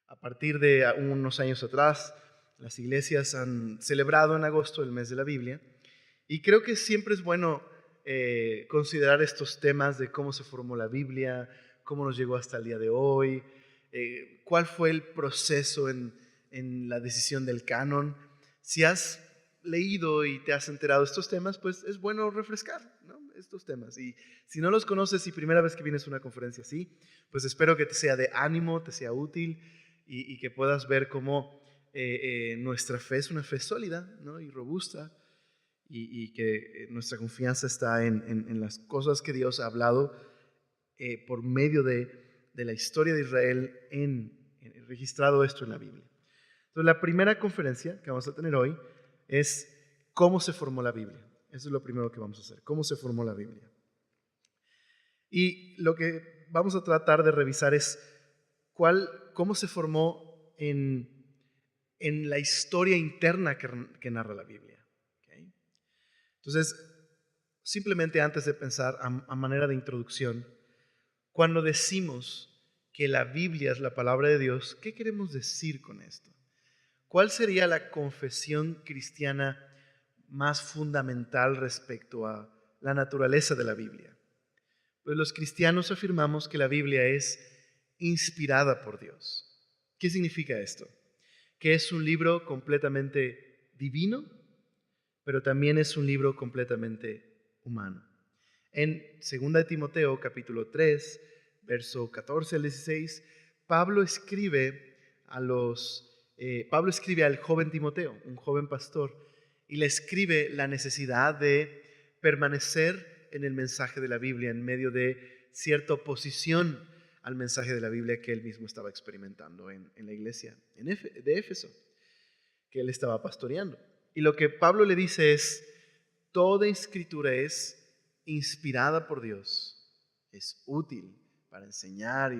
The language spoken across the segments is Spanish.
A partir de unos años atrás, las iglesias han celebrado en agosto el mes de la Biblia y creo que siempre es bueno considerar estos temas de cómo se formó la Biblia, cómo nos llegó hasta el día de hoy, cuál fue el proceso en la decisión del canon. Si has leído y te has enterado de estos temas, pues es bueno refrescar, ¿no?, estos temas. Y si no los conoces y primera vez que vienes a una conferencia así, pues espero que te sea de ánimo, te sea útil y que puedas ver cómo nuestra fe es una fe sólida, ¿no?, y robusta, y que nuestra confianza está en las cosas que Dios ha hablado por medio de la historia de Israel, registrado esto en la Biblia. Entonces, la primera conferencia que vamos a tener hoy es cómo se formó la Biblia. Eso es lo primero que vamos a hacer, cómo se formó la Biblia. Y lo que vamos a tratar de revisar es cómo se formó en la historia interna que narra la Biblia. ¿Okay? Entonces, simplemente antes de pensar a manera de introducción, cuando decimos que la Biblia es la palabra de Dios, ¿qué queremos decir con esto? ¿Cuál sería la confesión cristiana más fundamental respecto a la naturaleza de la Biblia? Pues los cristianos afirmamos que la Biblia es inspirada por Dios. ¿Qué significa esto? Que es un libro completamente divino, pero también es un libro completamente humano. En 2 Timoteo capítulo 3, verso 14 al 16, Pablo escribe al joven Timoteo, un joven pastor, y le escribe la necesidad de permanecer en el mensaje de la Biblia en medio de cierta oposición al mensaje de la Biblia que él mismo estaba experimentando en la iglesia de Éfeso, que él estaba pastoreando. Y lo que Pablo le dice es: toda escritura es inspirada por Dios, es útil para enseñar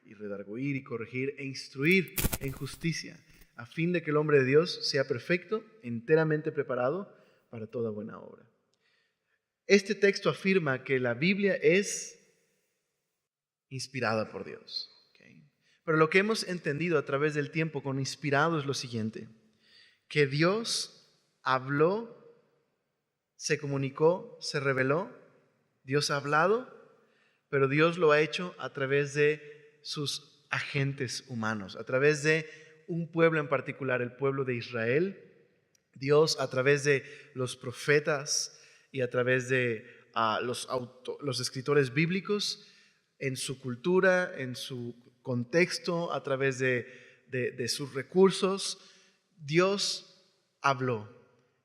y redarguir y corregir e instruir en justicia, a fin de que el hombre de Dios sea perfecto, enteramente preparado para toda buena obra. Este texto afirma que la Biblia es inspirada por Dios. ¿Okay? Pero lo que hemos entendido a través del tiempo con inspirado es lo siguiente: que Dios habló, se comunicó, se reveló. Dios ha hablado, pero Dios lo ha hecho a través de sus agentes humanos, a través de un pueblo en particular, el pueblo de Israel. Dios, a través de los profetas y a través de los escritores bíblicos, en su cultura, en su contexto, a través de sus recursos, Dios habló.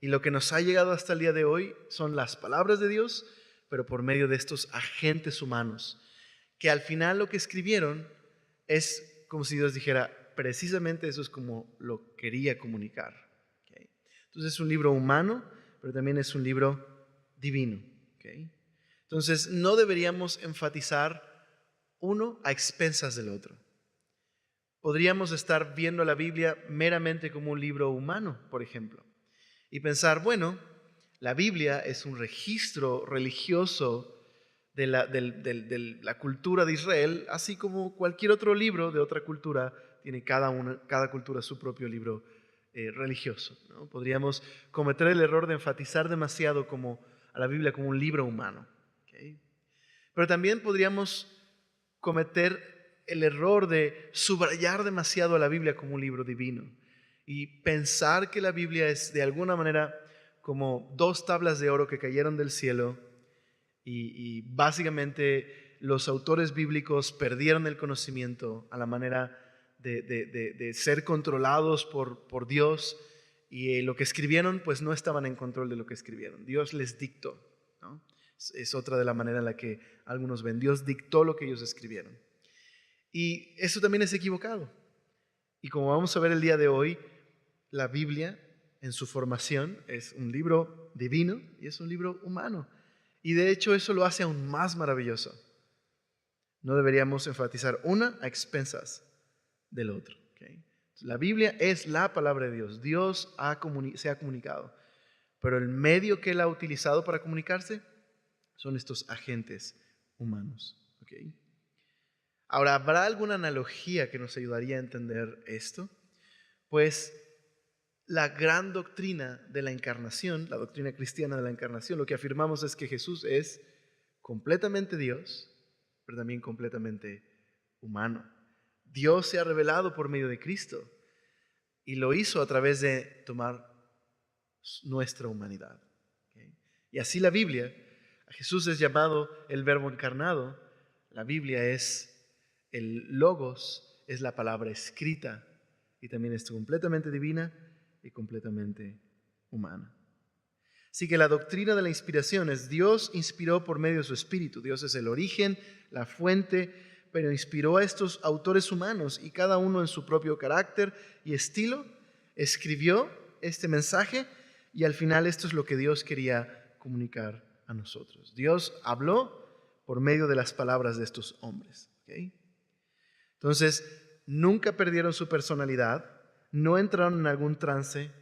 Y lo que nos ha llegado hasta el día de hoy son las palabras de Dios, pero por medio de estos agentes humanos, que al final lo que escribieron es como si Dios dijera: precisamente eso es como lo quería comunicar. ¿Okay? Entonces es un libro humano, pero también es un libro divino. ¿Okay? Entonces no deberíamos enfatizar uno a expensas del otro. Podríamos estar viendo la Biblia meramente como un libro humano, por ejemplo, y pensar, bueno, la Biblia es un registro religioso de la cultura de Israel, así como cualquier otro libro de otra cultura tiene cada cultura su propio libro religioso, ¿no? Podríamos cometer el error de enfatizar demasiado a la Biblia como un libro humano. ¿Okay? Pero también podríamos cometer el error de subrayar demasiado a la Biblia como un libro divino y pensar que la Biblia es de alguna manera como dos tablas de oro que cayeron del cielo y básicamente los autores bíblicos perdieron el conocimiento a la manera de ser controlados por Dios, y lo que escribieron pues no estaban en control de lo que escribieron. Dios les dictó, ¿no? Es otra de la manera en la que algunos ven. Dios dictó lo que ellos escribieron. Y eso también es equivocado. Y como vamos a ver el día de hoy, la Biblia en su formación es un libro divino y es un libro humano. Y de hecho eso lo hace aún más maravilloso. No deberíamos enfatizar una a expensas del otro. ¿Okay? La Biblia es la palabra de Dios. Dios se ha comunicado. Pero el medio que Él ha utilizado para comunicarse son estos agentes humanos. ¿Okay? Ahora, ¿habrá alguna analogía que nos ayudaría a entender esto? Pues la gran doctrina de la encarnación, la doctrina cristiana de la encarnación, lo que afirmamos es que Jesús es completamente Dios, pero también completamente humano. Dios se ha revelado por medio de Cristo y lo hizo a través de tomar nuestra humanidad. ¿Okay? Y así la Biblia, a Jesús es llamado el Verbo encarnado, la Biblia es el Logos, es la palabra escrita y también es completamente divina y completamente humana. Así que la doctrina de la inspiración es Dios inspiró por medio de su Espíritu. Dios es el origen, la fuente, pero inspiró a estos autores humanos y cada uno en su propio carácter y estilo escribió este mensaje y al final esto es lo que Dios quería comunicar a nosotros. Dios habló por medio de las palabras de estos hombres. ¿Okay? Entonces, nunca perdieron su personalidad, no entraron en algún trance,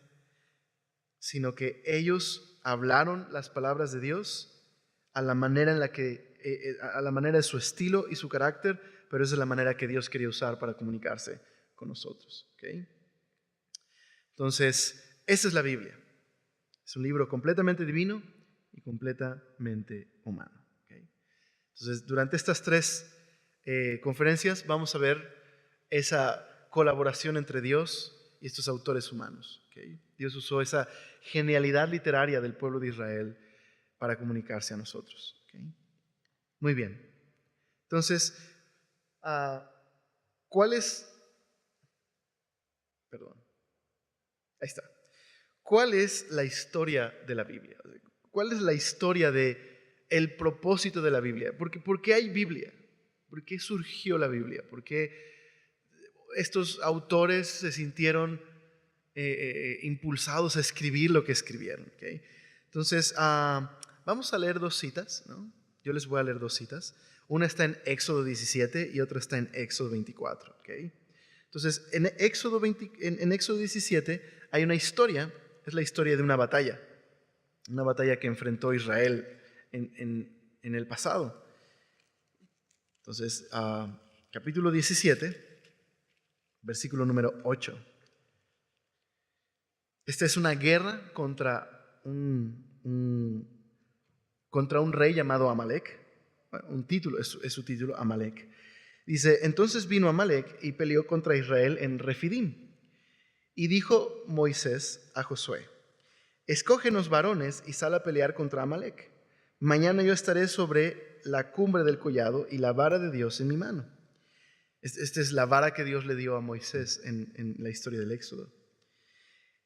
sino que ellos hablaron las palabras de Dios a la manera a la manera de su estilo y su carácter, pero esa es la manera que Dios quería usar para comunicarse con nosotros. ¿Okay? Entonces, esa es la Biblia. Es un libro completamente divino y completamente humano. ¿Okay? Entonces, durante estas 3 conferencias vamos a ver esa colaboración entre Dios y estos autores humanos. ¿Okay? Dios usó esa genialidad literaria del pueblo de Israel para comunicarse a nosotros. ¿Okay? Muy bien. Entonces, ¿cuál es? Perdón. Ahí está. ¿Cuál es la historia de la Biblia? ¿Cuál es la historia de el propósito de la Biblia? ¿Por qué hay Biblia? ¿Por qué surgió la Biblia? ¿Por qué estos autores se sintieron impulsados a escribir lo que escribieron? ¿Okay? Entonces, vamos a leer 2 citas, ¿no? Yo les voy a leer 2 citas. Una está en Éxodo 17 y otra está en Éxodo 24. ¿Okay? Entonces, en Éxodo 17 hay una historia, es la historia de una batalla que enfrentó Israel en el pasado. Entonces, capítulo 17, versículo número 8. Esta es una guerra contra un rey llamado Amalek. Es su título, Amalek. Dice, entonces vino Amalek y peleó contra Israel en Refidim. Y dijo Moisés a Josué, escógenos varones y sal a pelear contra Amalek. Mañana yo estaré sobre la cumbre del collado y la vara de Dios en mi mano. Esta es la vara que Dios le dio a Moisés en la historia del Éxodo.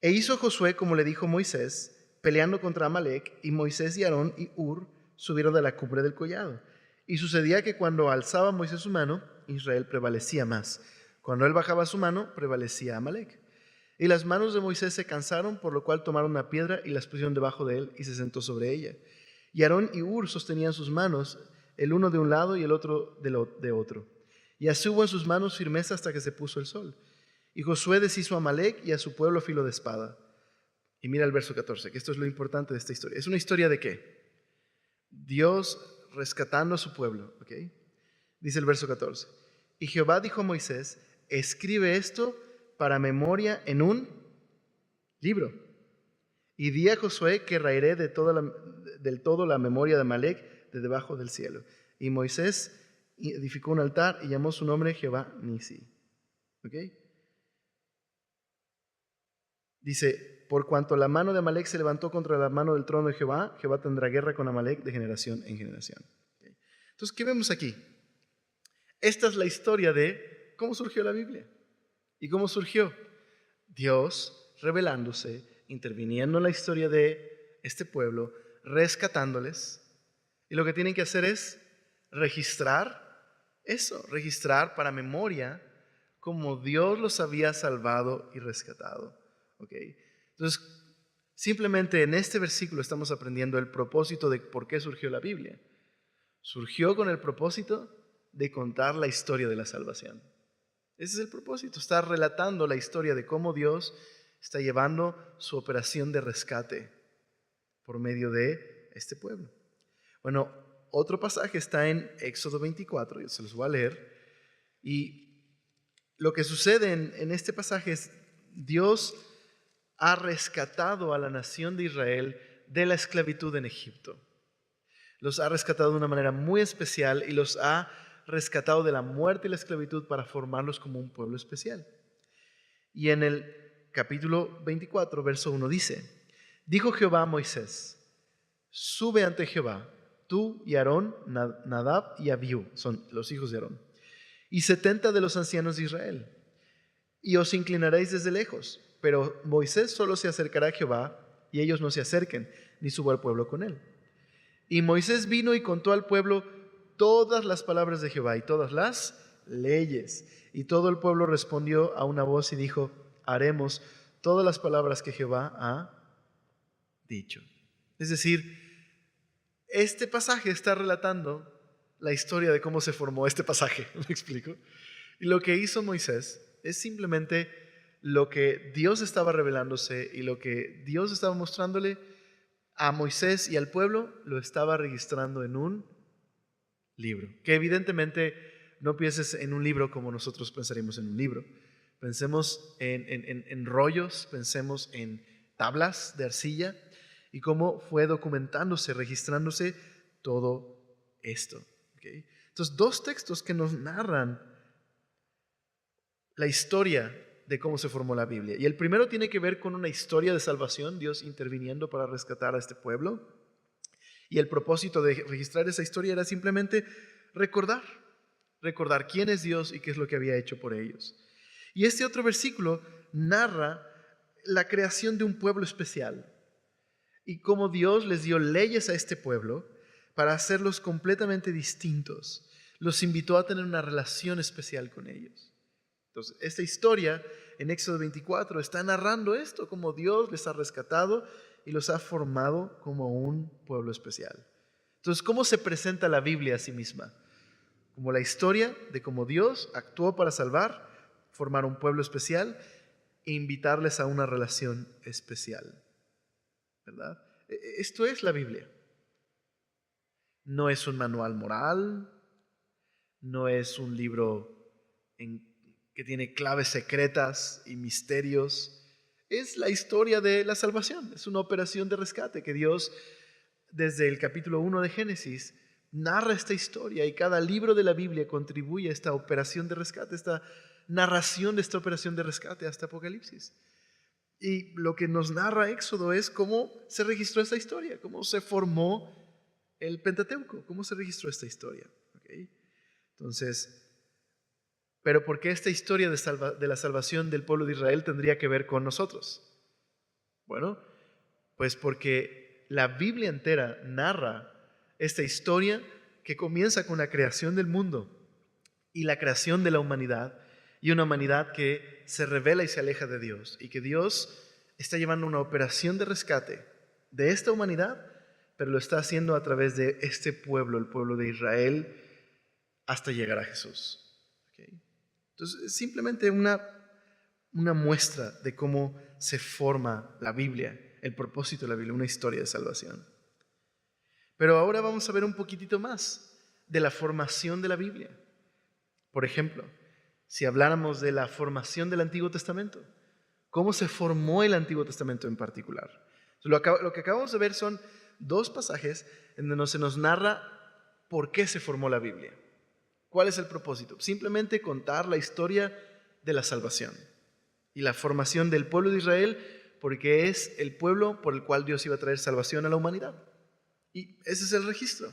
E hizo Josué como le dijo Moisés, peleando contra Amalek, y Moisés y Aarón y Hur subieron de la cumbre del collado. Y sucedía que cuando alzaba Moisés su mano, Israel prevalecía más. Cuando él bajaba su mano, prevalecía Amalek. Y las manos de Moisés se cansaron, por lo cual tomaron una piedra y las pusieron debajo de él y se sentó sobre ella. Y Aarón y Hur sostenían sus manos, el uno de un lado y el otro de otro. Y así hubo en sus manos firmeza hasta que se puso el sol. Y Josué deshizo a Amalek y a su pueblo a filo de espada. Y mira el verso 14, que esto es lo importante de esta historia. ¿Es una historia de qué? Dios rescatando a su pueblo. ¿Okay? Dice el verso 14. Y Jehová dijo a Moisés, escribe esto para memoria en un libro. Y di a Josué que raeré del todo la memoria de Amalek de debajo del cielo. Y Moisés edificó un altar y llamó su nombre Jehová Nisi. ¿Ok? Dice, por cuanto la mano de Amalek se levantó contra la mano del trono de Jehová, Jehová tendrá guerra con Amalek de generación en generación. ¿Okay? Entonces, ¿qué vemos aquí? Esta es la historia de cómo surgió la Biblia. ¿Y cómo surgió? Dios revelándose, interviniendo en la historia de este pueblo, rescatándoles. Y lo que tienen que hacer es registrar eso, registrar para memoria cómo Dios los había salvado y rescatado. ¿Okay? Entonces, simplemente en este versículo estamos aprendiendo el propósito de por qué surgió la Biblia. Surgió con el propósito de contar la historia de la salvación. Ese es el propósito, está relatando la historia de cómo Dios está llevando su operación de rescate por medio de este pueblo. Bueno, otro pasaje está en Éxodo 24, yo se los voy a leer. Y lo que sucede en este pasaje es Dios ha rescatado a la nación de Israel de la esclavitud en Egipto. Los ha rescatado de una manera muy especial y los ha rescatado de la muerte y la esclavitud para formarlos como un pueblo especial. Y en el capítulo 24, verso 1 dice: dijo Jehová a Moisés: sube ante Jehová, tú y Aarón, Nadab y Abiú, son los hijos de Aarón, y 70 de los ancianos de Israel, y os inclinaréis desde lejos. Pero Moisés solo se acercará a Jehová, y ellos no se acerquen, ni suba el pueblo con él. Y Moisés vino y contó al pueblo todas las palabras de Jehová y todas las leyes. Y todo el pueblo respondió a una voz y dijo: haremos todas las palabras que Jehová ha dicho. Es decir, este pasaje está relatando la historia de cómo se formó este pasaje. ¿Me explico? Y lo que hizo Moisés es simplemente lo que Dios estaba revelándose y lo que Dios estaba mostrándole a Moisés y al pueblo, lo estaba registrando en un libro. Que evidentemente no pienses en un libro como nosotros pensaríamos en un libro. Pensemos en rollos, pensemos en tablas de arcilla y cómo fue documentándose, registrándose todo esto. ¿Okay? Entonces, dos textos que nos narran la historia de cómo se formó la Biblia. Y el primero tiene que ver con una historia de salvación, Dios interviniendo para rescatar a este pueblo. Y el propósito de registrar esa historia era simplemente recordar quién es Dios y qué es lo que había hecho por ellos. Y este otro versículo narra la creación de un pueblo especial y cómo Dios les dio leyes a este pueblo para hacerlos completamente distintos. Los invitó a tener una relación especial con ellos. Entonces, esta historia en Éxodo 24 está narrando esto, como Dios les ha rescatado y los ha formado como un pueblo especial. Entonces, ¿cómo se presenta la Biblia a sí misma? Como la historia de cómo Dios actuó para salvar, formar un pueblo especial e invitarles a una relación especial. ¿Verdad? Esto es la Biblia. No es un manual moral, no es un libro que tiene claves secretas y misterios. Es la historia de la salvación, es una operación de rescate que Dios, desde el capítulo 1 de Génesis, narra esta historia y cada libro de la Biblia contribuye a esta operación de rescate, esta narración de esta operación de rescate hasta Apocalipsis. Y lo que nos narra Éxodo es cómo se registró esta historia, cómo se formó el Pentateuco, cómo se registró esta historia. ¿Okay? Entonces, pero ¿por qué esta historia de la salvación del pueblo de Israel tendría que ver con nosotros? Bueno, pues porque la Biblia entera narra esta historia que comienza con la creación del mundo y la creación de la humanidad, y una humanidad que se revela y se aleja de Dios, y que Dios está llevando una operación de rescate de esta humanidad, pero lo está haciendo a través de este pueblo, el pueblo de Israel, hasta llegar a Jesús. ¿Okay? Entonces, es simplemente una muestra de cómo se forma la Biblia, el propósito de la Biblia, una historia de salvación. Pero ahora vamos a ver un poquitito más de la formación de la Biblia. Por ejemplo, si habláramos de la formación del Antiguo Testamento, ¿cómo se formó el Antiguo Testamento en particular? Lo que acabamos de ver son dos pasajes en donde se nos narra por qué se formó la Biblia. ¿Cuál es el propósito? Simplemente contar la historia de la salvación y la formación del pueblo de Israel, porque es el pueblo por el cual Dios iba a traer salvación a la humanidad. Y ese es el registro.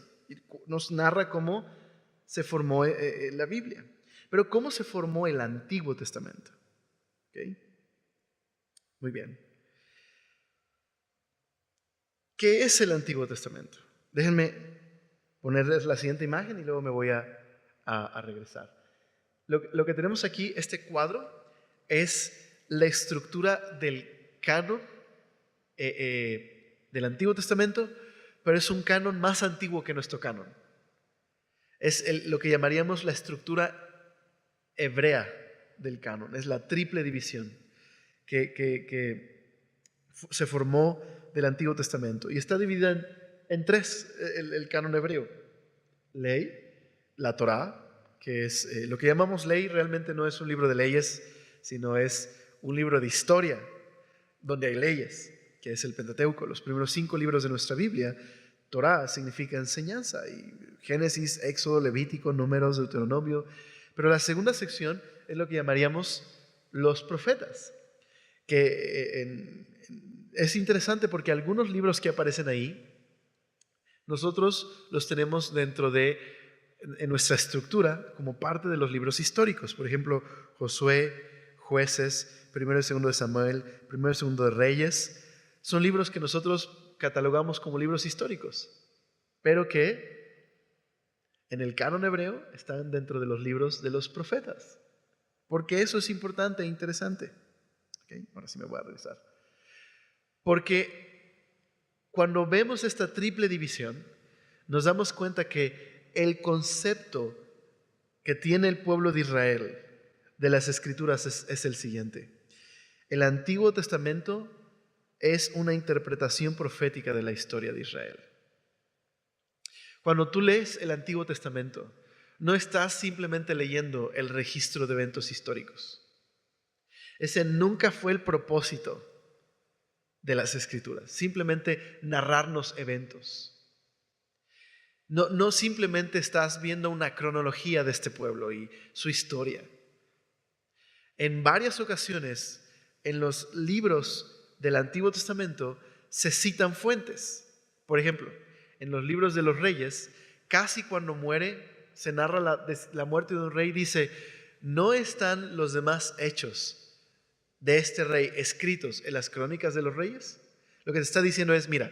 Nos narra cómo se formó la Biblia. Pero ¿cómo se formó el Antiguo Testamento? ¿Okay? Muy bien. ¿Qué es el Antiguo Testamento? Déjenme ponerles la siguiente imagen y luego me voy a regresar. Lo que tenemos aquí, este cuadro, es la estructura del canon del Antiguo Testamento, pero es un canon más antiguo que nuestro canon. Es lo que llamaríamos la estructura hebrea del canon, es la triple división que se formó del Antiguo Testamento y está dividida en tres, el canon hebreo: ley, la Torá que es lo que llamamos ley. Realmente no es un libro de leyes, sino es un libro de historia, donde hay leyes, que es el Pentateuco. Los primeros 5 libros de nuestra Biblia, Torá significa enseñanza, y Génesis, Éxodo, Levítico, Números, Deuteronomio. Pero la segunda sección es lo que llamaríamos los profetas, que es interesante porque algunos libros que aparecen ahí, nosotros los tenemos en nuestra estructura como parte de los libros históricos. Por ejemplo, Josué, Jueces, Primero y Segundo de Samuel, Primero y Segundo de Reyes, son libros que nosotros catalogamos como libros históricos, pero que en el canon hebreo están dentro de los libros de los profetas. Porque eso es importante e interesante. ¿Okay? Ahora sí me voy a regresar. Porque cuando vemos esta triple división, nos damos cuenta que el concepto que tiene el pueblo de Israel de las Escrituras es el siguiente. El Antiguo Testamento es una interpretación profética de la historia de Israel. Cuando tú lees el Antiguo Testamento, no estás simplemente leyendo el registro de eventos históricos. Ese nunca fue el propósito de las Escrituras, simplemente narrarnos eventos. No simplemente estás viendo una cronología de este pueblo y su historia. En varias ocasiones, en los libros del Antiguo Testamento, se citan fuentes. Por ejemplo, en los libros de los reyes, casi cuando muere, se narra la muerte de un rey, dice, no están los demás hechos de este rey escritos en las crónicas de los reyes. Lo que te está diciendo es, mira,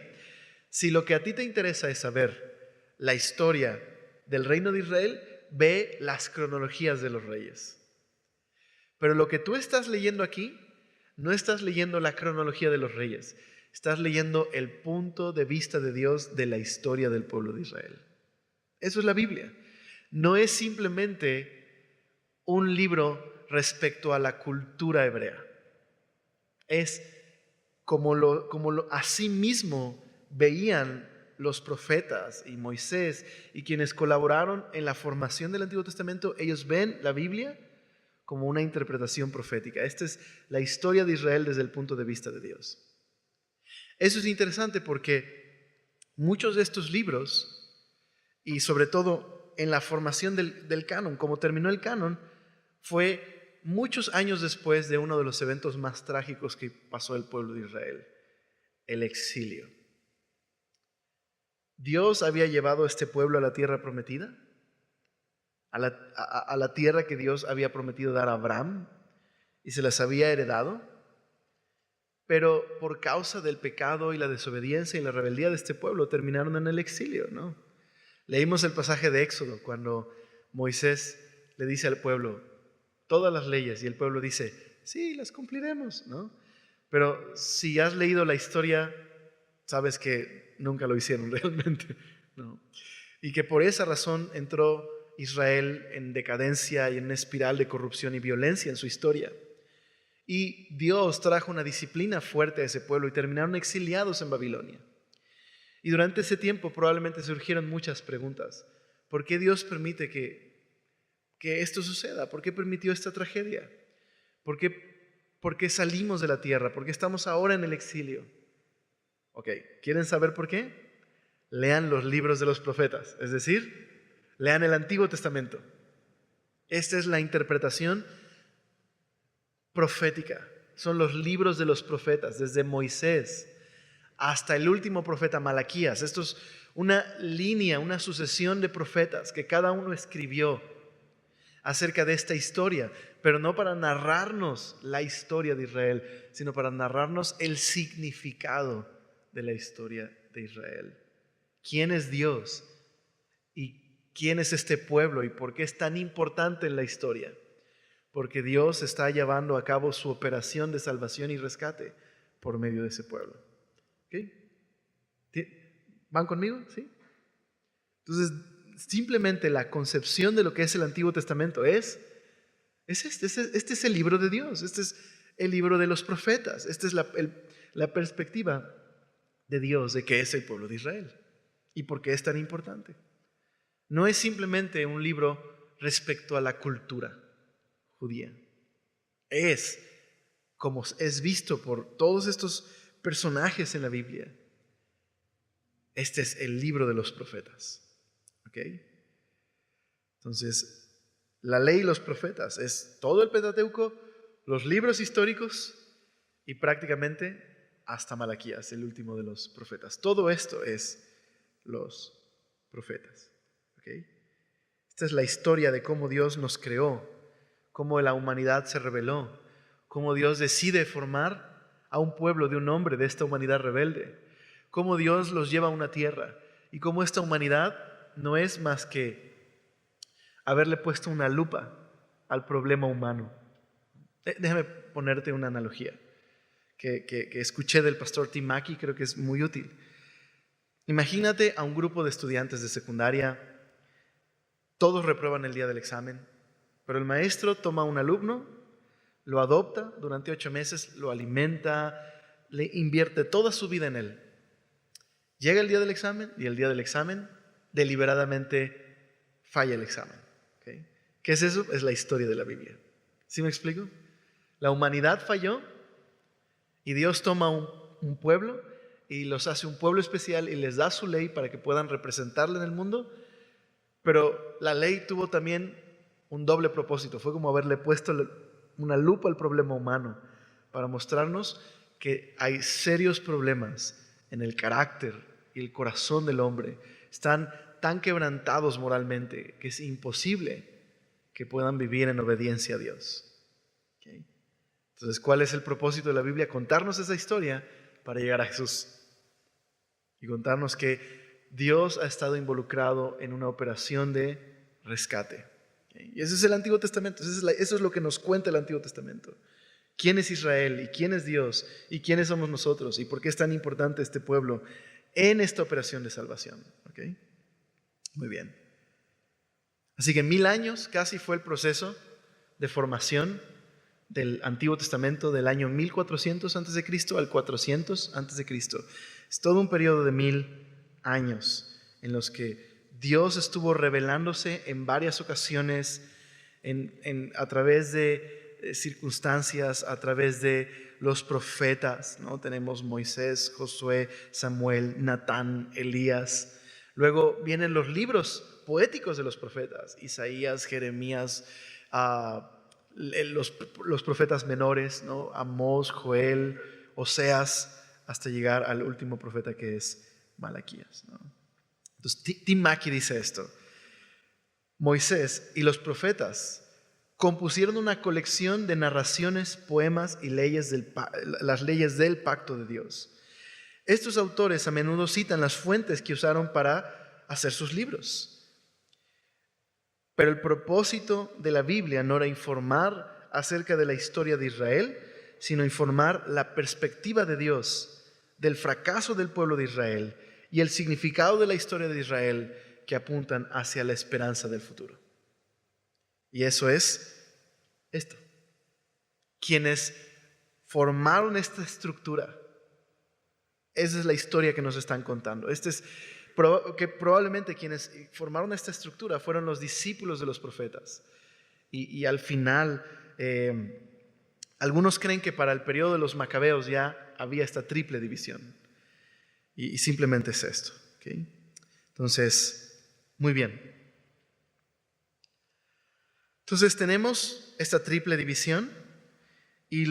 si lo que a ti te interesa es saber la historia del reino de Israel, ve las cronologías de los reyes. Pero lo que tú estás leyendo aquí, no estás leyendo la cronología de los reyes, estás leyendo el punto de vista de Dios de la historia del pueblo de Israel. Eso es la Biblia. No es simplemente un libro respecto a la cultura hebrea. Es como así mismo veían los profetas y Moisés y quienes colaboraron en la formación del Antiguo Testamento. Ellos ven la Biblia como una interpretación profética. Esta es la historia de Israel desde el punto de vista de Dios. Eso es interesante porque muchos de estos libros, y sobre todo en la formación del canon, como terminó el canon, fue muchos años después de uno de los eventos más trágicos que pasó el pueblo de Israel, el exilio. Dios había llevado a este pueblo a la tierra prometida, a la tierra que Dios había prometido dar a Abraham y se las había heredado, pero por causa del pecado y la desobediencia y la rebeldía de este pueblo terminaron en el exilio, ¿no? Leímos el pasaje de Éxodo cuando Moisés le dice al pueblo todas las leyes y el pueblo dice, sí, las cumpliremos, ¿no? Pero si has leído la historia, sabes que nunca lo hicieron realmente, ¿no? Y que por esa razón entró Israel en decadencia y en una espiral de corrupción y violencia en su historia. Y Dios trajo una disciplina fuerte a ese pueblo y terminaron exiliados en Babilonia. Y durante ese tiempo probablemente surgieron muchas preguntas. ¿Por qué Dios permite que esto suceda? ¿Por qué permitió esta tragedia? ¿Por qué salimos de la tierra? ¿Por qué estamos ahora en el exilio? Ok, ¿quieren saber por qué? Lean los libros de los profetas, es decir, lean el Antiguo Testamento. Esta es la interpretación profética. Son los libros de los profetas, desde Moisés hasta el último profeta Malaquías. Esto es una línea, una sucesión de profetas que cada uno escribió acerca de esta historia, pero no para narrarnos la historia de Israel, sino para narrarnos el significado de la historia de Israel. ¿Quién es Dios? ¿Y quién es este pueblo? ¿Y por qué es tan importante en la historia? Porque Dios está llevando a cabo su operación de salvación y rescate por medio de ese pueblo. ¿Okay? ¿Van conmigo? ¿Sí? Entonces, simplemente la concepción de lo que es el Antiguo Testamento este es el libro de Dios, este es el libro de los profetas, esta es la perspectiva de Dios de qué es el pueblo de Israel y por qué es tan importante. No es simplemente un libro respecto a la cultura judía. Es como es visto por todos estos personajes en la Biblia. Este es el libro de los profetas. ¿Ok? Entonces, la ley y los profetas es todo el Pentateuco, los libros históricos y prácticamente hasta Malaquías, el último de los profetas. Todo esto es los profetas. ¿Ok? Esta es la historia de cómo Dios nos creó, cómo la humanidad se rebeló, cómo Dios decide formar a un pueblo de un hombre de esta humanidad rebelde, cómo Dios los lleva a una tierra y cómo esta humanidad no es más que haberle puesto una lupa al problema humano. Déjame ponerte una analogía que escuché del pastor Tim Mackie, creo que es muy útil. Imagínate a un grupo de estudiantes de secundaria, todos reprueban el día del examen, pero el maestro toma a un alumno, lo adopta durante 8 meses, lo alimenta, le invierte toda su vida en él. Llega el día del examen y el día del examen deliberadamente falla el examen. ¿Okay? ¿Qué es eso? Es la historia de la Biblia. ¿Sí me explico? La humanidad falló y Dios toma un pueblo y los hace un pueblo especial y les da su ley para que puedan representarle en el mundo, pero la ley tuvo también un doble propósito. Fue como haberle puesto una lupa al problema humano para mostrarnos que hay serios problemas en el carácter y el corazón del hombre. Están tan quebrantados moralmente que es imposible que puedan vivir en obediencia a Dios. ¿Okay? Entonces, ¿cuál es el propósito de la Biblia? Contarnos esa historia para llegar a Jesús y contarnos que Dios ha estado involucrado en una operación de rescate. ¿Okay? Y ese es el Antiguo Testamento, eso es lo que nos cuenta el Antiguo Testamento. ¿Quién es Israel y quién es Dios y quiénes somos nosotros y por qué es tan importante este pueblo en esta operación de salvación? ¿Okay? Muy bien. Así que 1000 años casi fue el proceso de formación del Antiguo Testamento, del año 1400 a.C. al 400 a.C. Es todo un periodo de 1000 años en los que Dios estuvo revelándose en varias ocasiones a través de circunstancias, a través de los profetas, ¿no? Tenemos Moisés, Josué, Samuel, Natán, Elías. Luego vienen los libros poéticos de los profetas, Isaías, Jeremías, los profetas menores, ¿no? Amós, Joel, Oseas, hasta llegar al último profeta que es Malaquías, ¿no? Entonces Tim Mackie dice esto: Moisés y los profetas compusieron una colección de narraciones, poemas y las leyes del pacto de Dios. Estos autores a menudo citan las fuentes que usaron para hacer sus libros. Pero el propósito de la Biblia no era informar acerca de la historia de Israel, sino informar la perspectiva de Dios del fracaso del pueblo de Israel y el significado de la historia de Israel que apuntan hacia la esperanza del futuro. Y eso es esto. Quienes formaron esta estructura, esa es la historia que nos están contando. Que probablemente quienes formaron esta estructura fueron los discípulos de los profetas. Y al final, algunos creen que para el periodo de los macabeos ya había esta triple división. Y simplemente es esto. ¿Okay? Entonces, muy bien. Entonces tenemos esta triple división y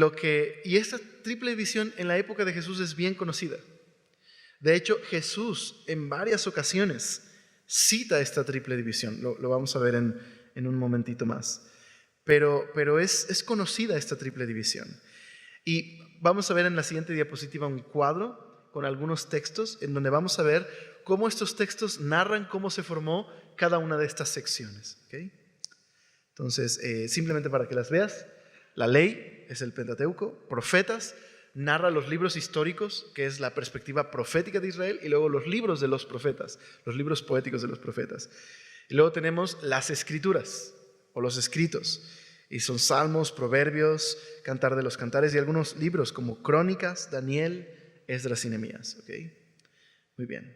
esta triple división en la época de Jesús es bien conocida. De hecho, Jesús en varias ocasiones cita esta triple división. Lo vamos a ver en un momentito más. Pero es conocida esta triple división. Y vamos a ver en la siguiente diapositiva un cuadro con algunos textos en donde vamos a ver cómo estos textos narran cómo se formó cada una de estas secciones. ¿Okay? Entonces, simplemente para que las veas, la ley es el Pentateuco, profetas, narra los libros históricos, que es la perspectiva profética de Israel, y luego los libros de los profetas, los libros poéticos de los profetas. Y luego tenemos las escrituras, o los escritos, y son Salmos, Proverbios, Cantar de los Cantares, y algunos libros como Crónicas, Daniel, Esdras y Nehemías. ¿Okay? Muy bien.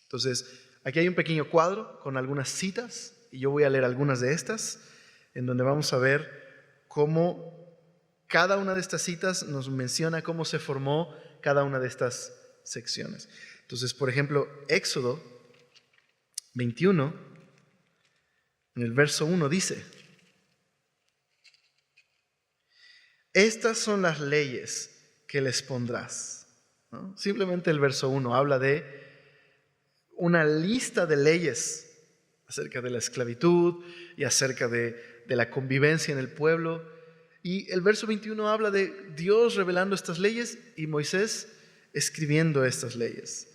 Entonces, aquí hay un pequeño cuadro con algunas citas y yo voy a leer algunas de estas, en donde vamos a ver cómo cada una de estas citas nos menciona cómo se formó cada una de estas secciones. Entonces, por ejemplo, Éxodo 21, en el verso 1 dice: estas son las leyes que les pondrás, ¿no? Simplemente el verso 1 habla de una lista de leyes acerca de la esclavitud y acerca de la convivencia en el pueblo. Y el verso 21 habla de Dios revelando estas leyes y Moisés escribiendo estas leyes.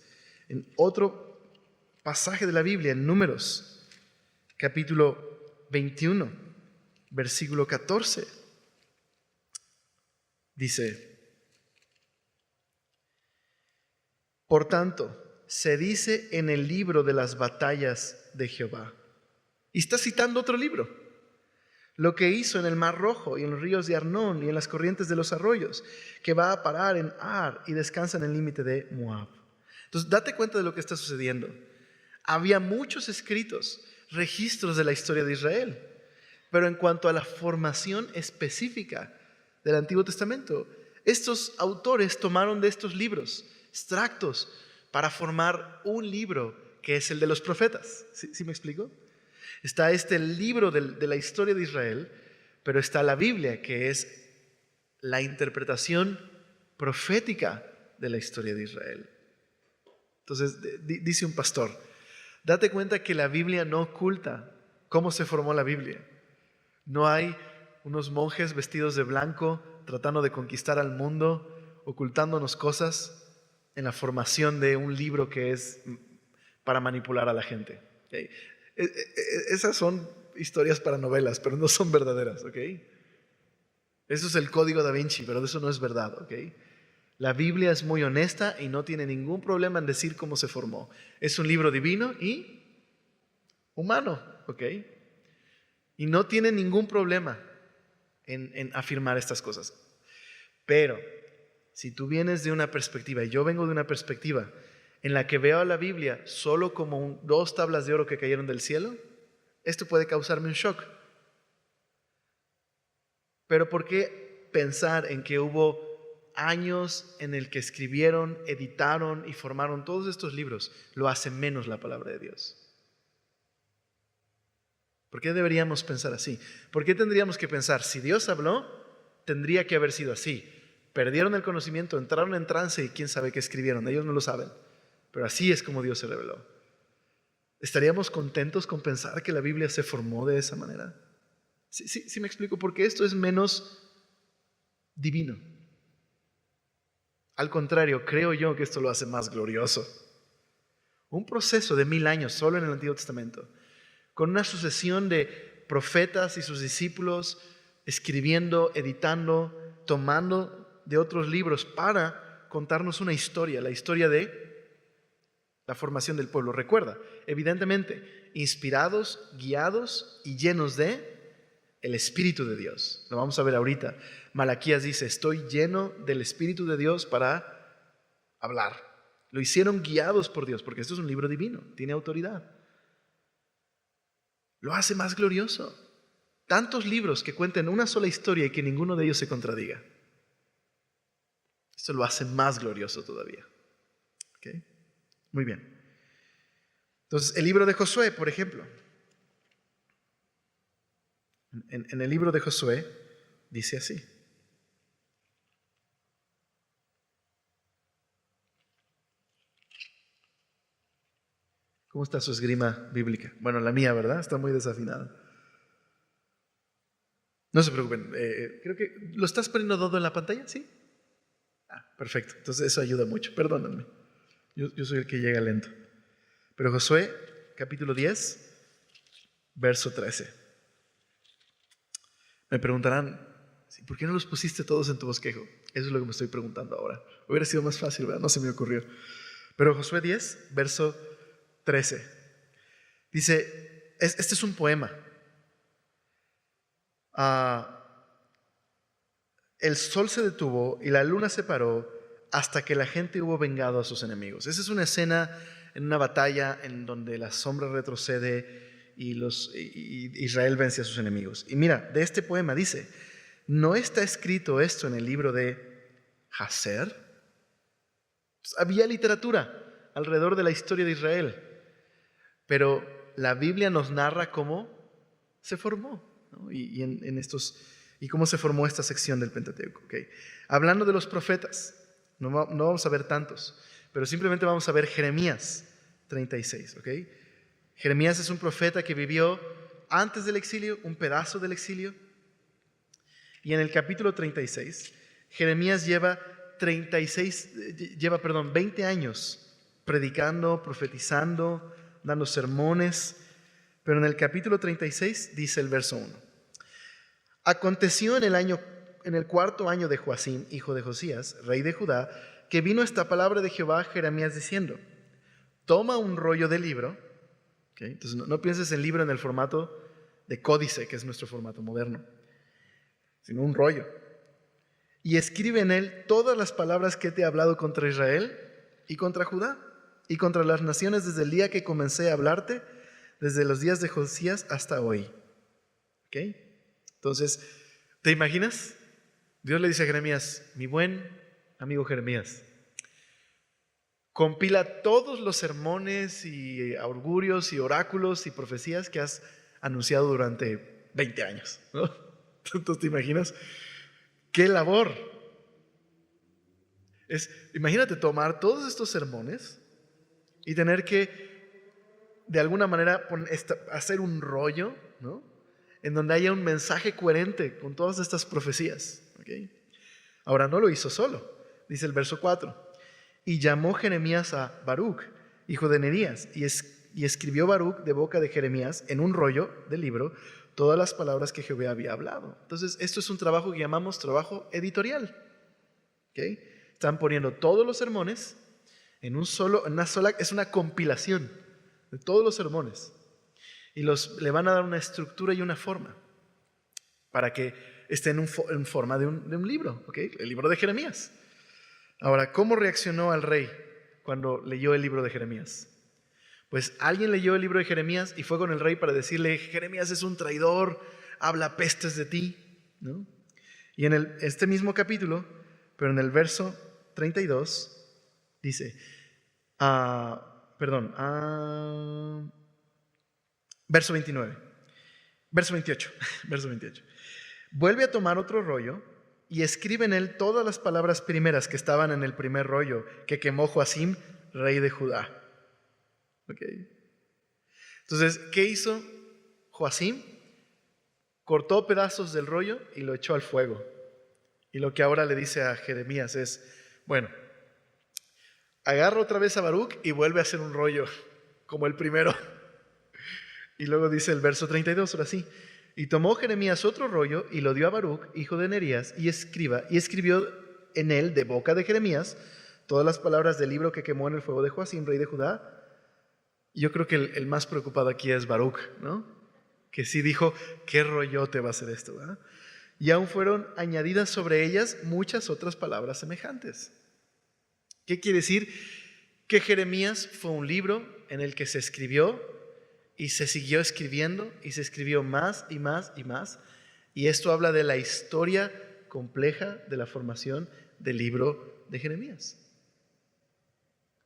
En otro pasaje de la Biblia, en Números, capítulo 21, versículo 14, dice: por tanto, se dice en el libro de las batallas de Jehová. Y está citando otro libro. Lo que hizo en el Mar Rojo y en los ríos de Arnón y en las corrientes de los arroyos, que va a parar en Ar y descansa en el límite de Moab. Entonces, date cuenta de lo que está sucediendo. Había muchos escritos, registros de la historia de Israel, pero en cuanto a la formación específica del Antiguo Testamento, estos autores tomaron de estos libros extractos para formar un libro que es el de los profetas. ¿Sí me explico? Está este libro de la historia de Israel, pero está la Biblia, que es la interpretación profética de la historia de Israel. Entonces, dice un pastor, date cuenta que la Biblia no oculta cómo se formó la Biblia. No hay unos monjes vestidos de blanco tratando de conquistar al mundo, ocultándonos cosas en la formación de un libro que es para manipular a la gente. ¿Okay? Esas son historias para novelas, pero no son verdaderas. ¿Okay? Eso es el código da Vinci, pero eso no es verdad. ¿Okay? La Biblia es muy honesta y no tiene ningún problema en decir cómo se formó. Es un libro divino y humano. ¿Okay? Y no tiene ningún problema en afirmar estas cosas. Pero si tú vienes de una perspectiva, y yo vengo de una perspectiva en la que veo a la Biblia solo como dos tablas de oro que cayeron del cielo, esto puede causarme un shock. Pero ¿por qué pensar en que hubo años en el que escribieron, editaron y formaron todos estos libros? Lo hace menos la palabra de Dios. ¿Por qué deberíamos pensar así? ¿Por qué tendríamos que pensar, si Dios habló, tendría que haber sido así? Perdieron el conocimiento, entraron en trance y quién sabe qué escribieron, ellos no lo saben. Pero así es como Dios se reveló. ¿Estaríamos contentos con pensar que la Biblia se formó de esa manera? Sí me explico, porque esto es menos divino. Al contrario, creo yo que esto lo hace más glorioso. Un proceso de 1000 años solo en el Antiguo Testamento, con una sucesión de profetas y sus discípulos escribiendo, editando, tomando de otros libros para contarnos una historia, la historia de la formación del pueblo. Recuerda, evidentemente, inspirados, guiados y llenos de el Espíritu de Dios. Lo vamos a ver ahorita. Malaquías dice, estoy lleno del Espíritu de Dios para hablar. Lo hicieron guiados por Dios, porque esto es un libro divino, tiene autoridad. Lo hace más glorioso. Tantos libros que cuenten una sola historia y que ninguno de ellos se contradiga. Esto lo hace más glorioso todavía. ¿Okay? Muy bien. Entonces, el libro de Josué, por ejemplo. En el libro de Josué dice así. ¿Cómo está su esgrima bíblica? Bueno, la mía, ¿verdad? Está muy desafinada. No se preocupen. Creo que lo estás poniendo todo en la pantalla, ¿sí? Perfecto. Entonces eso ayuda mucho. Perdónenme. Yo soy el que llega lento. Pero Josué, capítulo 10, verso 13. Me preguntarán, ¿por qué no los pusiste todos en tu bosquejo? Eso es lo que me estoy preguntando ahora. Hubiera sido más fácil, ¿verdad? No se me ocurrió. Pero Josué 10, verso 13. Dice, este es un poema. El sol se detuvo y la luna se paró hasta que la gente hubo vengado a sus enemigos. Esa es una escena en una batalla en donde la sombra retrocede y Israel vence a sus enemigos. Y mira, de este poema dice, ¿no está escrito esto en el libro de Jaser? Pues había literatura alrededor de la historia de Israel, pero la Biblia nos narra cómo se formó, ¿no? Y cómo se formó esta sección del Pentateuco. ¿Okay? Hablando de los profetas, no vamos a ver tantos, pero simplemente vamos a ver Jeremías 36. ¿Okay? Jeremías es un profeta que vivió antes del exilio, un pedazo del exilio, y en el capítulo 36, Jeremías lleva 20 años predicando, profetizando, dando sermones, pero en el capítulo 36 dice el verso 1. Aconteció en el cuarto año de Joacim, hijo de Josías, rey de Judá, que vino esta palabra de Jehová a Jeremías diciendo, toma un rollo de libro, ¿okay? Entonces no pienses en libro en el formato de códice, que es nuestro formato moderno, sino un rollo, y escribe en él todas las palabras que te he hablado contra Israel y contra Judá y contra las naciones desde el día que comencé a hablarte, desde los días de Josías hasta hoy. ¿Okay? Entonces, ¿te imaginas? Dios le dice a Jeremías, mi buen amigo Jeremías, compila todos los sermones y augurios y oráculos y profecías que has anunciado durante 20 años, ¿no? Entonces, ¿te imaginas? ¡Qué labor! Imagínate tomar todos estos sermones y tener que, de alguna manera, hacer un rollo, ¿no? En donde haya un mensaje coherente con todas estas profecías. ¿Okay? Ahora, no lo hizo solo. Dice el verso 4. Y llamó Jeremías a Baruc, hijo de Nerías, y escribió Baruc de boca de Jeremías en un rollo del libro todas las palabras que Jehová había hablado. Entonces, esto es un trabajo que llamamos trabajo editorial. ¿Okay? Están poniendo todos los sermones en es una compilación de todos los sermones. Y le van a dar una estructura y una forma para que esté en forma de un libro, ¿okay? El libro de Jeremías. Ahora, ¿cómo reaccionó al rey cuando leyó el libro de Jeremías? Pues alguien leyó el libro de Jeremías y fue con el rey para decirle, Jeremías es un traidor, habla pestes de ti, ¿no? Y en este mismo capítulo, pero en el verso 32, dice, verso 29, verso 28, verso 28. Vuelve a tomar otro rollo y escribe en él todas las palabras primeras que estaban en el primer rollo que quemó Joacim, rey de Judá. Okay. Entonces, ¿qué hizo Joacim? Cortó pedazos del rollo y lo echó al fuego. Y lo que ahora le dice a Jeremías es, bueno, agarra otra vez a Baruc y vuelve a hacer un rollo como el primero. Y luego dice el verso 32, ahora sí. Y tomó Jeremías otro rollo y lo dio a Baruc, hijo de Nerías, y escribió en él, de boca de Jeremías, todas las palabras del libro que quemó en el fuego de Joacim, rey de Judá. Yo creo que el más preocupado aquí es Baruc, ¿no? Que sí dijo, ¿qué rollote va a ser esto? ¿verdad? Y aún fueron añadidas sobre ellas muchas otras palabras semejantes. ¿Qué quiere decir? Que Jeremías fue un libro en el que se escribió y se siguió escribiendo y se escribió más y más y más. Y esto habla de la historia compleja de la formación del libro de Jeremías.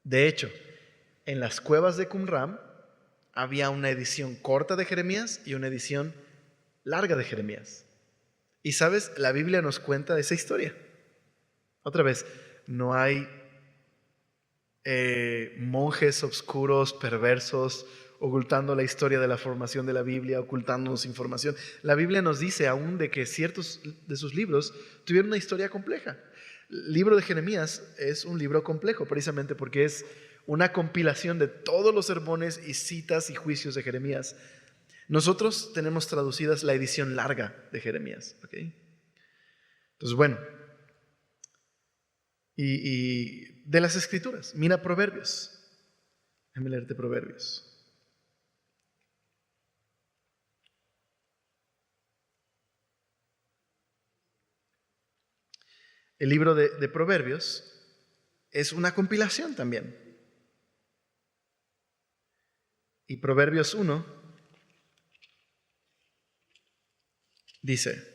De hecho, en las cuevas de Qumran había una edición corta de Jeremías y una edición larga de Jeremías. Y sabes, la Biblia nos cuenta esa historia. Otra vez, no hay monjes oscuros, perversos, ocultando la historia de la formación de la Biblia, ocultándonos información. La Biblia nos dice aún de que ciertos de sus libros tuvieron una historia compleja. El libro de Jeremías es un libro complejo, precisamente porque es una compilación de todos los sermones y citas y juicios de Jeremías. Nosotros tenemos traducidas la edición larga de Jeremías. ¿Okay? Entonces, bueno, y de las Escrituras, mira Proverbios. Déjame leerte Proverbios. El libro de Proverbios es una compilación también. Y Proverbios 1 dice: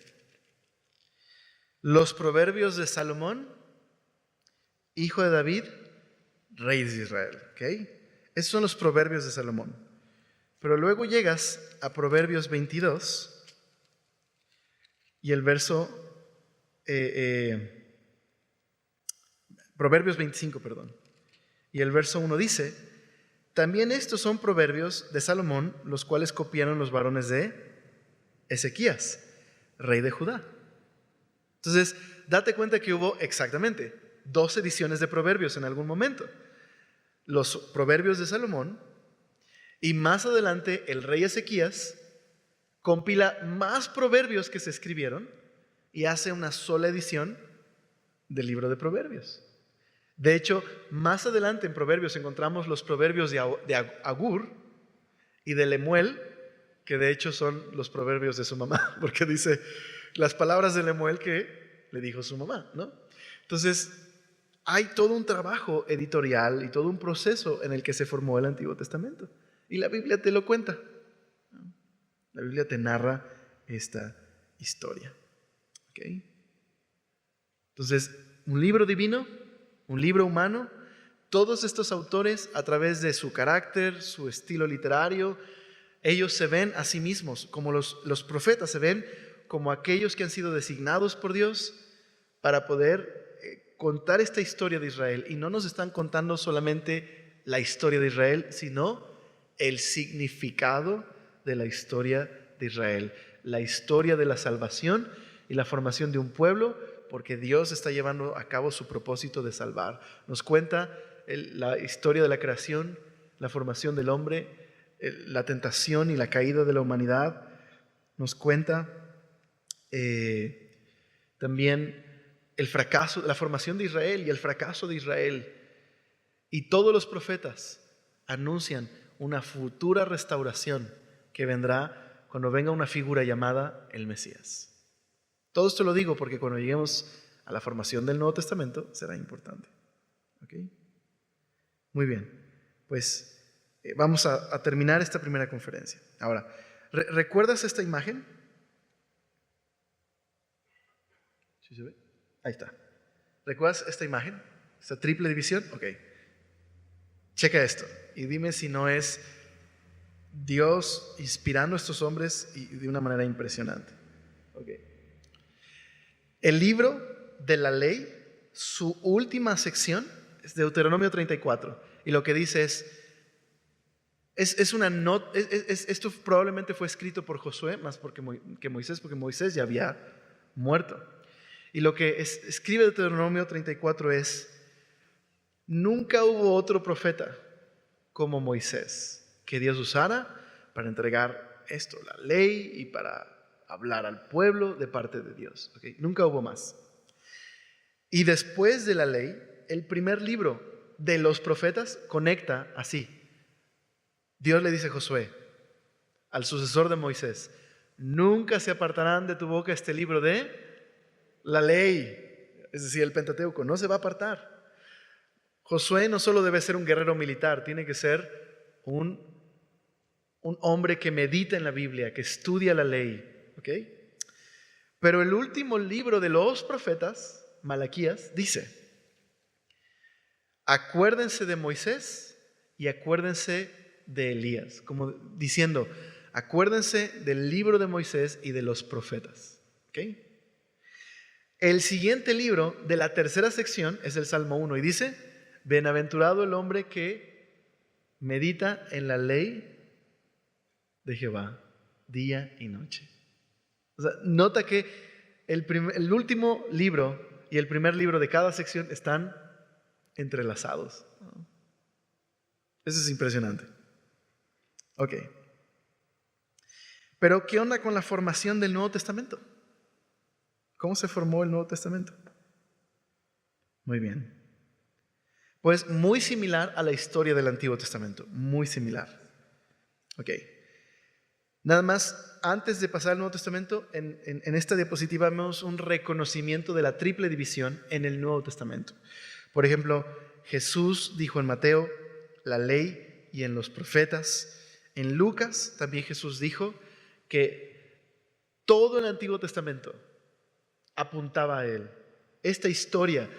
los proverbios de Salomón, hijo de David, rey de Israel. Esos son los proverbios de Salomón. Pero luego llegas a Proverbios 22 y el verso, Proverbios 25, perdón. Y el verso 1 dice: también estos son proverbios de Salomón, los cuales copiaron los varones de Ezequías, rey de Judá. Entonces, date cuenta que hubo exactamente 2 ediciones de proverbios en algún momento. Los proverbios de Salomón, y más adelante el rey Ezequías compila más proverbios que se escribieron y hace una sola edición del libro de Proverbios. De hecho, más adelante en Proverbios encontramos los proverbios de Agur y de Lemuel, que de hecho son los proverbios de su mamá, porque dice las palabras de Lemuel que le dijo su mamá, ¿no? Entonces, hay todo un trabajo editorial y todo un proceso en el que se formó el Antiguo Testamento. Y la Biblia te lo cuenta, ¿no? La Biblia te narra esta historia. ¿Okay? Entonces, un libro divino, un libro humano, todos estos autores, a través de su carácter, su estilo literario, ellos se ven a sí mismos, como los profetas se ven como aquellos que han sido designados por Dios para poder contar esta historia de Israel. Y no nos están contando solamente la historia de Israel, sino el significado de la historia de Israel, la historia de la salvación y la formación de un pueblo, porque Dios está llevando a cabo su propósito de salvar. Nos cuenta la historia de la creación, la formación del hombre, la tentación y la caída de la humanidad. Nos cuenta también el fracaso, la formación de Israel y el fracaso de Israel. Y todos los profetas anuncian una futura restauración que vendrá cuando venga una figura llamada el Mesías. Todo esto lo digo porque cuando lleguemos a la formación del Nuevo Testamento será importante. ¿Okay? Muy bien, pues vamos a terminar esta primera conferencia. Ahora, ¿recuerdas esta imagen? ¿Sí se ve? Ahí está. ¿Recuerdas esta imagen? ¿Esta triple división? Ok. Checa esto y dime si no es Dios inspirando a estos hombres y de una manera impresionante. Ok. El libro de la ley, su última sección es Deuteronomio 34 y lo que dice es una nota. Esto probablemente fue escrito por Josué más que Moisés, porque Moisés ya había muerto. Y lo que escribe Deuteronomio 34 es: nunca hubo otro profeta como Moisés que Dios usara para entregar esto, la ley, y para hablar al pueblo de parte de Dios. ¿Okay? Nunca hubo más. Y después de la ley, el primer libro de los profetas conecta así. Dios le dice a Josué, al sucesor de Moisés: nunca se apartarán de tu boca este libro de la ley, es decir, el Pentateuco, no se va a apartar. Josué no solo debe ser un guerrero militar, tiene que ser un hombre que medita en la Biblia, que estudia la ley. ¿Okay? Pero el último libro de los profetas, Malaquías, dice: acuérdense de Moisés y acuérdense de Elías, como diciendo, acuérdense del libro de Moisés y de los profetas. ¿Okay? El siguiente libro de la tercera sección es el Salmo 1 y dice: bienaventurado el hombre que medita en la ley de Jehová día y noche. O sea, nota que el último libro y el primer libro de cada sección están entrelazados. Eso es impresionante. Ok. Pero ¿qué onda con la formación del Nuevo Testamento? ¿Cómo se formó el Nuevo Testamento? Muy bien. Pues muy similar a la historia del Antiguo Testamento. Muy similar. Ok. Nada más, antes de pasar al Nuevo Testamento, en esta diapositiva vemos un reconocimiento de la triple división en el Nuevo Testamento. Por ejemplo, Jesús dijo en Mateo, la ley y en los profetas. En Lucas también Jesús dijo que todo el Antiguo Testamento apuntaba a Él. Esta historia,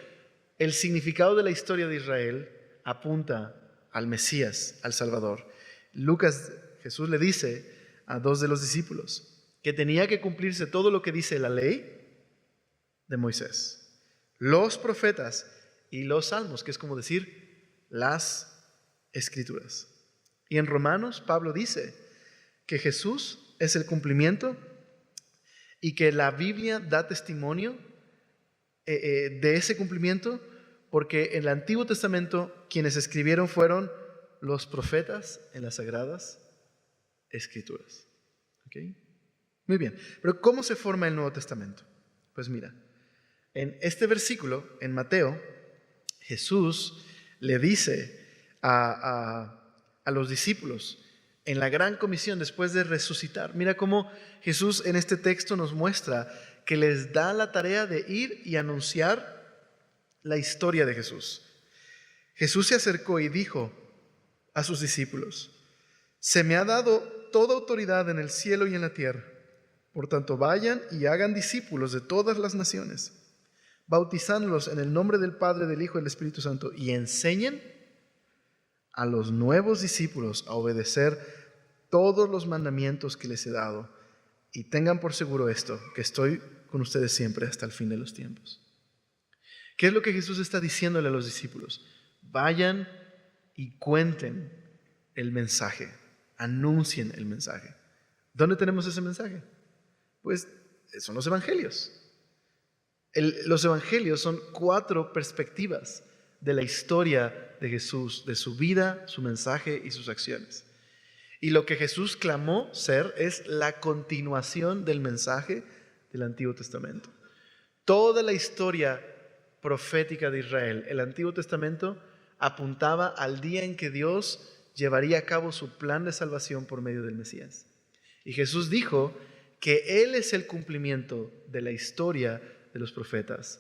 el significado de la historia de Israel apunta al Mesías, al Salvador. Lucas, Jesús le dice a dos de los discípulos que tenía que cumplirse todo lo que dice la ley de Moisés, los profetas y los salmos, que es como decir las escrituras. Y en Romanos, Pablo dice que Jesús es el cumplimiento y que la Biblia da testimonio de ese cumplimiento, porque en el Antiguo Testamento quienes escribieron fueron los profetas en las Sagradas Escrituras. ¿Okay? Muy bien, pero ¿cómo se forma el Nuevo Testamento? Pues mira, en este versículo, en Mateo, Jesús le dice a los discípulos en la gran comisión después de resucitar. Mira cómo Jesús en este texto nos muestra que les da la tarea de ir y anunciar la historia de Jesús. Jesús se acercó y dijo a sus discípulos: se me ha dado toda autoridad en el cielo y en la tierra. Por tanto, vayan y hagan discípulos de todas las naciones, bautizándolos en el nombre del Padre, del Hijo y del Espíritu Santo, y enseñen a los nuevos discípulos a obedecer todos los mandamientos que les he dado. Y tengan por seguro esto, que estoy con ustedes siempre hasta el fin de los tiempos. ¿Qué es lo que Jesús está diciéndole a los discípulos? Vayan y cuenten el mensaje, anuncien el mensaje. ¿Dónde tenemos ese mensaje? Pues son los evangelios. Los evangelios son 4 perspectivas de la historia de Jesús, de su vida, su mensaje y sus acciones. Y lo que Jesús clamó ser es la continuación del mensaje del Antiguo Testamento. Toda la historia profética de Israel, el Antiguo Testamento, apuntaba al día en que Dios llevaría a cabo su plan de salvación por medio del Mesías. Y Jesús dijo que Él es el cumplimiento de la historia de los profetas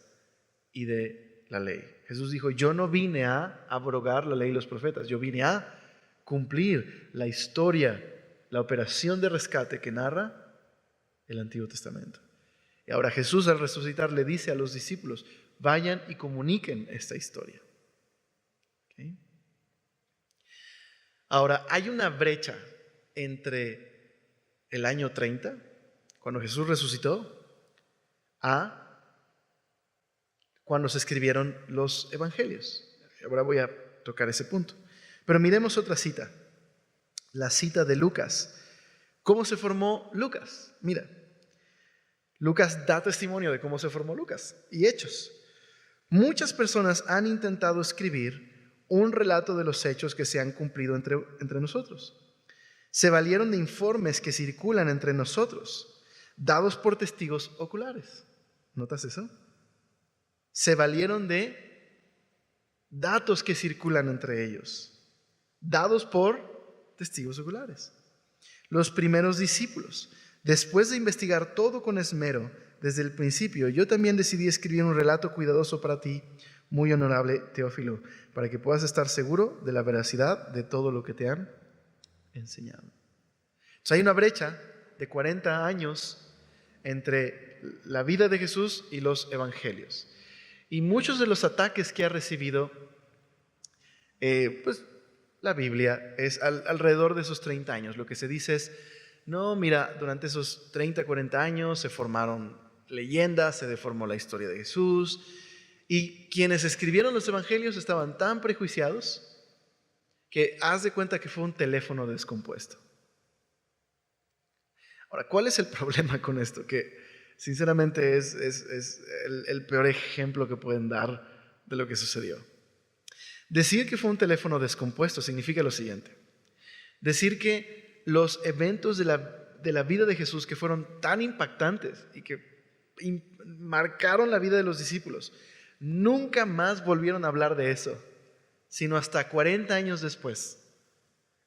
y de la ley. Jesús dijo: yo no vine a abrogar la ley y los profetas, yo vine a cumplir la historia, la operación de rescate que narra el Antiguo Testamento. Y ahora Jesús, al resucitar, le dice a los discípulos: vayan y comuniquen esta historia. ¿Okay? Ahora, hay una brecha entre el año 30, cuando Jesús resucitó, a cuando se escribieron los evangelios. Ahora voy a tocar ese punto. Pero miremos otra cita, la cita de Lucas. ¿Cómo se formó Lucas? Mira, Lucas da testimonio de cómo se formó Lucas y Hechos. Muchas personas han intentado escribir un relato de los hechos que se han cumplido entre nosotros. Se valieron de informes que circulan entre nosotros, dados por testigos oculares. ¿Notas eso? Se valieron de datos que circulan entre ellos, dados por testigos oculares. Los primeros discípulos, después de investigar todo con esmero desde el principio, yo también decidí escribir un relato cuidadoso para ti, muy honorable Teófilo, para que puedas estar seguro de la veracidad de todo lo que te han enseñado. Entonces hay una brecha de 40 años entre la vida de Jesús y los evangelios. Y muchos de los ataques que ha recibido, pues la Biblia es alrededor de esos 30 años. Lo que se dice es: no, mira, durante esos 30, 40 años se formaron leyendas, se deformó la historia de Jesús. Y quienes escribieron los evangelios estaban tan prejuiciados que haz de cuenta que fue un teléfono descompuesto. Ahora, ¿cuál es el problema con esto? Que sinceramente es el peor ejemplo que pueden dar de lo que sucedió. Decir que fue un teléfono descompuesto significa lo siguiente: decir que los eventos de la vida de Jesús, que fueron tan impactantes y que marcaron la vida de los discípulos, nunca más volvieron a hablar de eso, sino hasta 40 años después,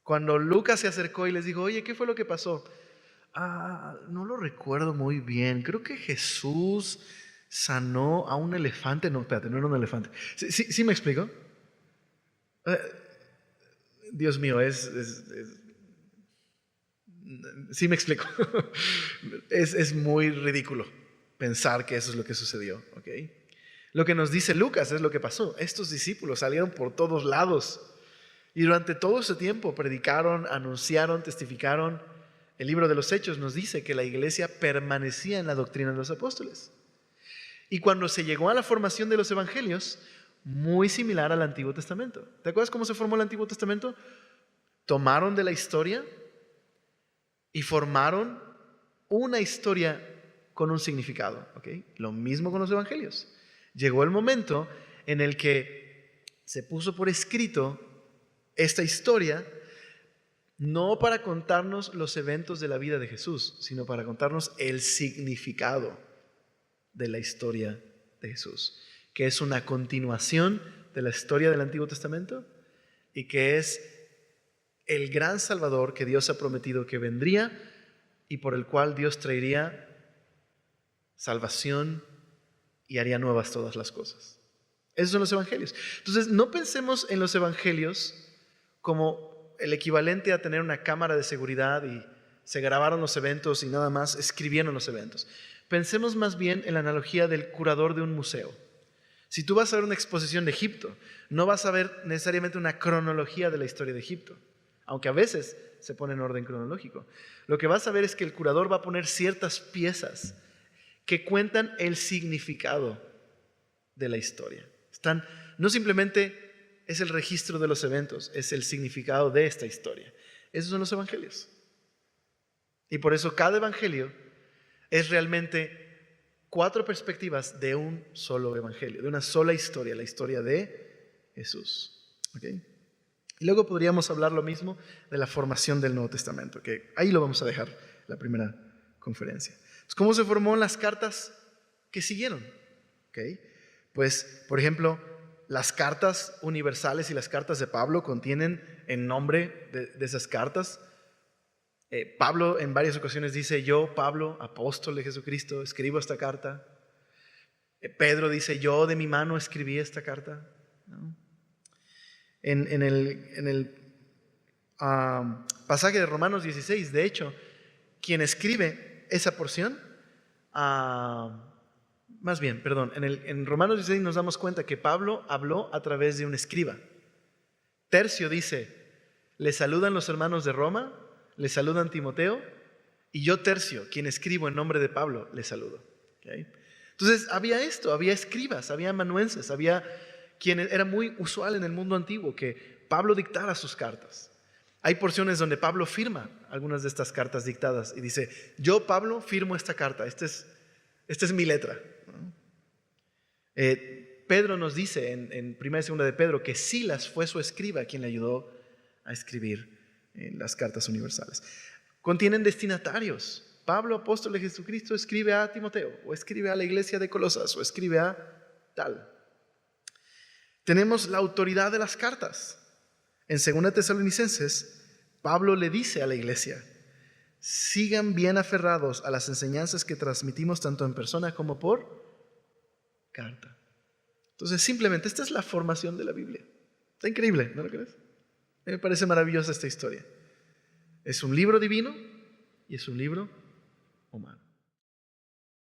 cuando Lucas se acercó y les dijo: oye, ¿qué fue lo que pasó? No lo recuerdo muy bien. Creo que Jesús sanó a un elefante. No, espérate, no era un elefante. ¿Sí me explico? Dios mío, Sí me explico. Es muy ridículo pensar que eso es lo que sucedió, ¿ok? Lo que nos dice Lucas es lo que pasó. Estos discípulos salieron por todos lados y durante todo ese tiempo predicaron, anunciaron, testificaron. El libro de los Hechos nos dice que la iglesia permanecía en la doctrina de los apóstoles. Y cuando se llegó a la formación de los evangelios, muy similar al Antiguo Testamento. ¿Te acuerdas cómo se formó el Antiguo Testamento? Tomaron de la historia y formaron una historia con un significado, ¿ok? Lo mismo con los evangelios. Llegó el momento en el que se puso por escrito esta historia, no para contarnos los eventos de la vida de Jesús, sino para contarnos el significado de la historia de Jesús, que es una continuación de la historia del Antiguo Testamento y que es el gran Salvador que Dios ha prometido que vendría y por el cual Dios traería salvación y haría nuevas todas las cosas. Esos son los evangelios. Entonces, no pensemos en los evangelios como el equivalente a tener una cámara de seguridad y se grabaron los eventos y nada más escribieron los eventos. Pensemos más bien en la analogía del curador de un museo. Si tú vas a ver una exposición de Egipto, no vas a ver necesariamente una cronología de la historia de Egipto, aunque a veces se pone en orden cronológico. Lo que vas a ver es que el curador va a poner ciertas piezas que cuentan el significado de la historia. No simplemente es el registro de los eventos, es el significado de esta historia. Esos son los evangelios. Y por eso cada evangelio es realmente 4 perspectivas de un solo evangelio, de una sola historia, la historia de Jesús. ¿Okay? Y luego podríamos hablar lo mismo de la formación del Nuevo Testamento, que ahí lo vamos a dejar la primera conferencia. Entonces, ¿cómo se formó las cartas que siguieron? ¿Okay? Pues, por ejemplo, las cartas universales y las cartas de Pablo contienen el nombre de esas cartas. Pablo en varias ocasiones dice: yo, Pablo, apóstol de Jesucristo, escribo esta carta. Pedro dice: yo de mi mano escribí esta carta, ¿no? En el pasaje de Romanos 16, de hecho, quien escribe esa porción, en Romanos 16 nos damos cuenta que Pablo habló a través de un escriba. Tercio dice: le saludan los hermanos de Roma, le saludan Timoteo, y yo, Tercio, quien escribo en nombre de Pablo, le saludo. ¿Okay? Entonces había escribas, había amanuenses, había quienes era muy usual en el mundo antiguo que Pablo dictara sus cartas. Hay porciones donde Pablo firma algunas de estas cartas dictadas y dice: yo, Pablo, firmo esta carta, esta es mi letra, ¿no? Pedro nos dice en 1 y 2 de Pedro que Silas fue su escriba quien le ayudó a escribir las cartas universales. Contienen destinatarios. Pablo, apóstol de Jesucristo, escribe a Timoteo, o escribe a la iglesia de Colosas, o escribe a tal. Tenemos la autoridad de las cartas. En 2 Tesalonicenses, Pablo le dice a la iglesia: sigan bien aferrados a las enseñanzas que transmitimos tanto en persona como por carta. Entonces, simplemente esta es la formación de la Biblia. Está increíble, ¿no lo crees? Me parece maravillosa esta historia. Es un libro divino y es un libro humano.